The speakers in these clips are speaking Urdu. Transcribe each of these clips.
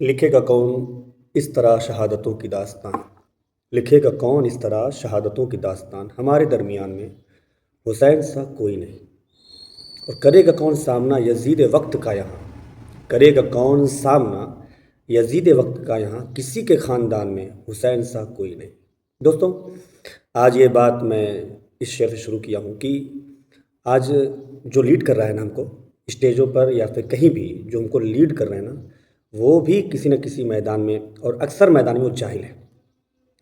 لکھے گا کون اس طرح شہادتوں کی داستان، لکھے گا کون اس طرح شہادتوں کی داستان، ہمارے درمیان میں حسین سا کوئی نہیں، اور کرے گا کون سامنا یزید وقت کا یہاں، کرے گا کون سامنا یزید وقت کا یہاں، کسی کے خاندان میں حسین سا کوئی نہیں۔ دوستوں، آج یہ بات میں اس شعر سے شروع کیا ہوں کہ آج جو لیڈ کر رہا ہے نا ہم کو اسٹیجوں پر یا پھر کہیں بھی، جو ہم کو لیڈ کر رہے ہیں نا، وہ بھی کسی نہ کسی میدان میں، اور اکثر میدان میں وہ جاہل ہے۔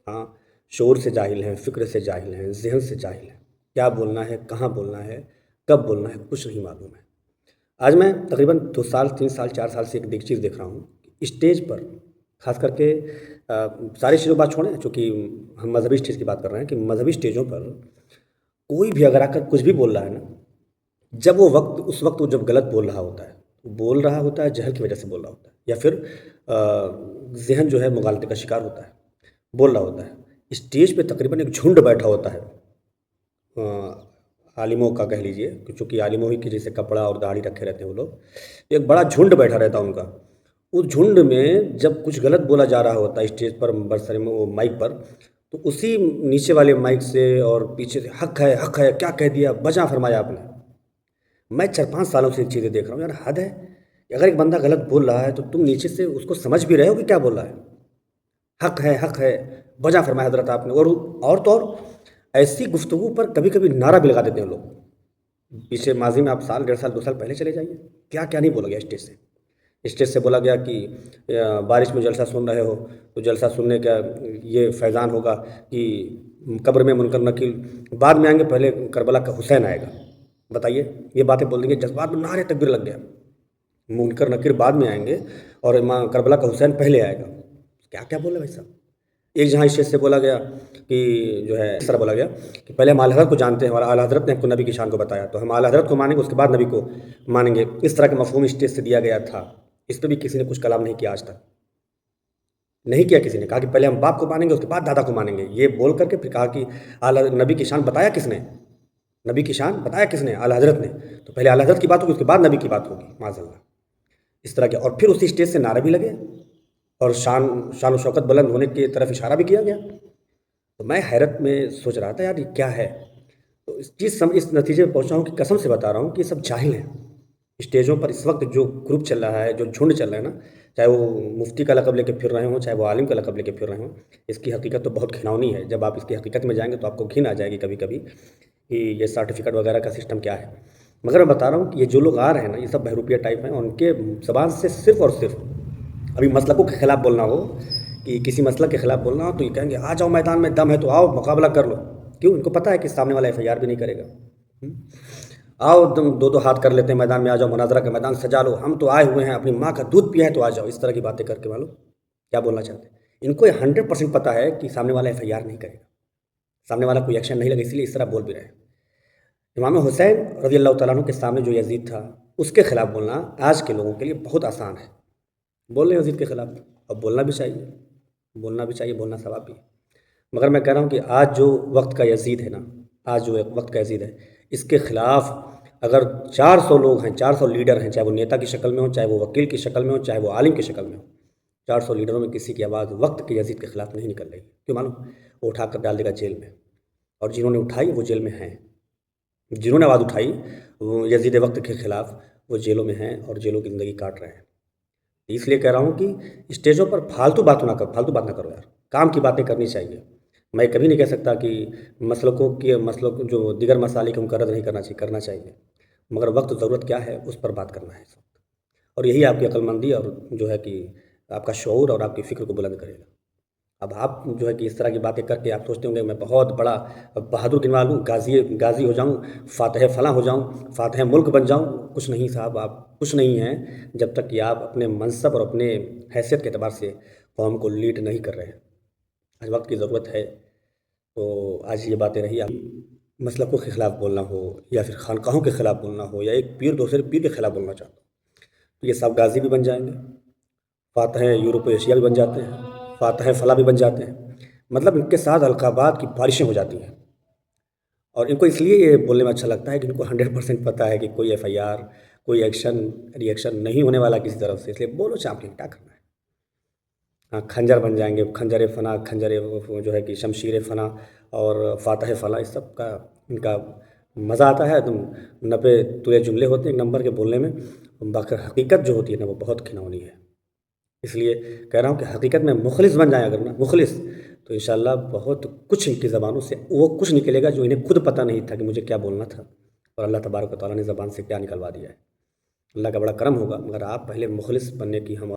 ہاں، شعور سے جاہل ہیں، فکر سے جاہل ہیں، ذہن سے جاہل ہیں، کیا بولنا ہے، کہاں بولنا ہے، کب بولنا ہے، کچھ نہیں معلوم ہے۔ آج میں تقریباً 2 سال 3 سال 4 سال سے ایک چیز دیکھ رہا ہوں، اسٹیج پر خاص کر کے ساری چیزوں بات چھوڑیں، چونکہ ہم مذہبی اسٹیج کی بات کر رہے ہیں، کہ مذہبی اسٹیجوں پر کوئی بھی اگر آ کر کچھ بھی بول رہا ہے نا، جب وہ وقت اس وقت وہ جب غلط بول رہا ہوتا ہے جہل کی وجہ سے بول رہا ہوتا ہے، یا پھر ذہن جو ہے مغالطے کا شکار ہوتا ہے، بول رہا ہوتا ہے۔ اسٹیج پہ تقریباً ایک جھنڈ بیٹھا ہوتا ہے، عالموں کا کہہ لیجئے، چونکہ عالموں ہی کے جیسے کپڑا اور داڑھی رکھے رہتے ہیں وہ لوگ، ایک بڑا جھنڈ بیٹھا رہتا ہے ان کا۔ اس جھنڈ میں جب کچھ غلط بولا جا رہا ہوتا ہے اسٹیج پر، برسر وہ مائک پر، تو اسی نیچے والے مائک سے اور پیچھے سے حق ہے کیا کہہ دیا، بجا فرمایا آپ نے۔ میں 4 5 سالوں سے چیزیں دیکھ رہا ہوں، یار حد ہے کہ اگر ایک بندہ غلط بول رہا ہے تو تم نیچے سے اس کو سمجھ بھی رہے ہو کہ کیا بول رہا ہے۔ حق ہے بجا فرمایا حضرت آپ نے، اور تو اور ایسی گفتگو پر کبھی کبھی نعرہ بھی لگا دیتے ہیں لوگ۔ پیچھے ماضی میں آپ سال 1.5 سال 2 سال پہلے چلے جائیے، کیا کیا نہیں بولا گیا اسٹیج سے۔ اسٹیج سے بولا گیا کہ بارش میں جلسہ سن رہے ہو تو جلسہ سننے کا یہ فیضان ہوگا کہ قبر میں منکر نکیر بعد میں آئیں گے، پہلے کربلا کا حسین آئے گا۔ بتائیے، یہ باتیں بول دیں گے، جذبات میں نعرے تکبیر لگ گیا، منکر نکیر بعد میں آئیں گے اور کربلا کا حسین پہلے آئے گا۔ کیا کیا بولے بھائی صاحب۔ ایک جہاں اسٹیج سے بولا گیا کہ جو ہے اس طرح بولا گیا کہ پہلے ہم اعلیٰ حضرت کو جانتے ہیں اور اعلیٰ حضرت نے ہم کو نبی کی شان کو بتایا، تو ہم اعلیٰ حضرت کو مانیں گے، اس کے بعد نبی کو مانیں گے۔ اس طرح کے مفہوم اسٹیج سے دیا گیا تھا، اس پہ بھی کسی نے کچھ کلام نہیں کیا، آج تک نہیں کیا کسی نے۔ کہا کہ پہلے ہم باپ کو مانیں گے، اس کے بعد دادا کو مانیں گے، یہ بول کر کے پھر کہا کہ اعلیٰ نبی کی شان بتایا کس نے، نبی کی شان بتایا کس نے، اعلیٰ حضرت نے، تو پہلے اعلیٰ حضرت کی بات ہوگی، اس کے بعد نبی کی بات ہوگی، معاذ اللہ۔ اس طرح کے، اور پھر اسی اسٹیج سے نعرے بھی لگے اور شان و شوکت بلند ہونے کی طرف اشارہ بھی کیا گیا۔ تو میں حیرت میں سوچ رہا تھا، یار یہ کیا ہے۔ تو اس نتیجے پہ پہنچا ہوں کہ قسم سے بتا رہا ہوں کہ یہ سب جاہل ہیں۔ اسٹیجوں پر اس وقت جو گروپ چل رہا ہے، جو جھنڈ چل رہا ہے نا، چاہے وہ مفتی کا لقب لے کے پھر رہے ہوں، چاہے وہ عالم کا لقب لے کے پھر رہے ہوں، اس کی حقیقت تو بہت گھناؤنی ہے۔ جب آپ اس کی حقیقت میں جائیں گے تو آپ کو گھن آ جائے گی کبھی کبھی کہ یہ سرٹیفکیٹ وغیرہ کا سسٹم کیا ہے۔ مگر میں بتا رہا ہوں کہ یہ جو لوگ آ رہے ہیں نا، یہ سب بہروپیہ ٹائپ ہیں، اور ان کے زبان سے صرف اور صرف ابھی مسلکوں کے خلاف بولنا ہو، کہ کسی مسلک کے خلاف بولنا ہو، تو یہ کہیں گے آ جاؤ میدان میں، دم ہے تو آؤ مقابلہ کر لو۔ کیوں؟ ان کو پتہ ہے کہ سامنے والا FIR بھی نہیں کرے گا۔ آؤ تم 2 ہاتھ کر لیتے ہیں میدان میں، آ جاؤ مناظرہ کا میدان سجا لو، ہم تو آئے ہوئے ہیں، اپنی ماں کا دودھ پیا ہے تو آ جاؤ۔ اس طرح کی باتیں کر کے معلوم کیا بولنا چاہتے ہیں۔ ان کو 100% پتہ ہے کہ سامنے والا FIR نہیں کرے گا، سامنے والا کوئی ایکشن نہیں لگے، اس لیے اس طرح بول بھی رہے ہیں۔ امام حسین رضی اللہ تعالیٰ عنہ کے سامنے جو یزید تھا، اس کے خلاف بولنا آج کے لوگوں کے لیے بہت آسان ہے۔ بول رہے ہیں یزید کے خلاف، اب بولنا بھی چاہیے، بولنا ثواب بھی ہے۔ مگر میں کہہ رہا ہوں کہ آج جو وقت کا یزید ہے نا، آج جو وقت کا یزید ہے، اس کے خلاف اگر 400 لوگ ہیں، 400 لیڈر ہیں، چاہے وہ نیتا کی شکل میں ہوں، چاہے وہ وکیل کی شکل میں ہوں، چاہے وہ عالم کی شکل میں ہوں، 400 لیڈروں میں کسی کی آواز وقت کے یزید کے خلاف نہیں نکل رہی۔ کیوں معلوم؟ وہ اٹھا کر ڈال دے گا جیل میں، اور جنہوں نے اٹھائی وہ جیل میں ہیں، جنہوں نے آواز اٹھائی وہ یزید وقت کے خلاف، وہ جیلوں میں ہیں اور جیلوں کی زندگی کاٹ رہے ہیں۔ اس لیے کہہ رہا ہوں کہ اسٹیجوں پر فالتو بات نہ کرو یار، کام کی باتیں کرنی چاہیے۔ میں کبھی نہیں کہہ سکتا کہ مسلک جو دیگر مسالک ہم رد نہیں کرنا چاہیے، مگر وقت ضرورت کیا ہے اس پر بات کرنا ہے اس وقت، اور یہی آپ کی عقل مندی اور جو ہے کہ آپ کا شعور اور آپ کی فکر کو بلند کرے گا۔ اب آپ جو ہے کہ اس طرح کی باتیں کر کے آپ سوچتے ہوں گے میں بہت بڑا بہادر گنوا لوں، غازی ہو جاؤں، فاتح فلاں ہو جاؤں، فاتح ملک بن جاؤں۔ کچھ نہیں صاحب، آپ کچھ نہیں ہیں جب تک کہ آپ اپنے منصب اور اپنے حیثیت کے اعتبار سے قوم کو لیڈ نہیں کر رہے ہیں۔ آج وقت کی ضرورت ہے، تو آج یہ باتیں رہی، مسلکوں کے خلاف بولنا ہو یا پھر خانقاہوں کے خلاف بولنا ہو، یا ایک پیر دوسرے پیر کے خلاف بولنا چاہتا ہوں، تو یہ سب غازی بھی بن جائیں گے، فاتح یورپ و ایشیا بھی بن جاتے ہیں، فاتح فلاں بھی بن جاتے ہیں۔ مطلب ان کے ساتھ القابات کی بارشیں ہو جاتی ہیں، اور ان کو اس لیے یہ بولنے میں اچھا لگتا ہے کہ ان کو 100% پتہ ہے کہ کوئی FIR، کوئی ری ایکشن نہیں ہونے والا کسی طرف سے، اس لیے بولو چاپ کے کیا کرنا ہے۔ ہاں خنجر بن جائیں گے، خنجر فنا، خنجر وہ جو ہے کہ شمشیر فنا اور فاتح فلاح، اس سب کا ان کا مزہ آتا ہے، تم 90 تلے جملے ہوتے ہیں ایک نمبر کے بولنے میں، باقی حقیقت جو ہوتی ہے نا وہ بہت کھنونی ہے۔ اس لیے کہہ رہا ہوں کہ حقیقت میں مخلص بن جائیں اگر نا، مخلص، تو انشاءاللہ بہت کچھ ان کی زبانوں سے وہ کچھ نکلے گا جو انہیں خود پتہ نہیں تھا کہ مجھے کیا بولنا تھا، اور اللہ تبارک و تعالیٰ نے زبان سے کیا نکلوا دیا ہے۔ اللہ کا بڑا کرم ہوگا، مگر آپ پہلے مخلص بننے کی ہم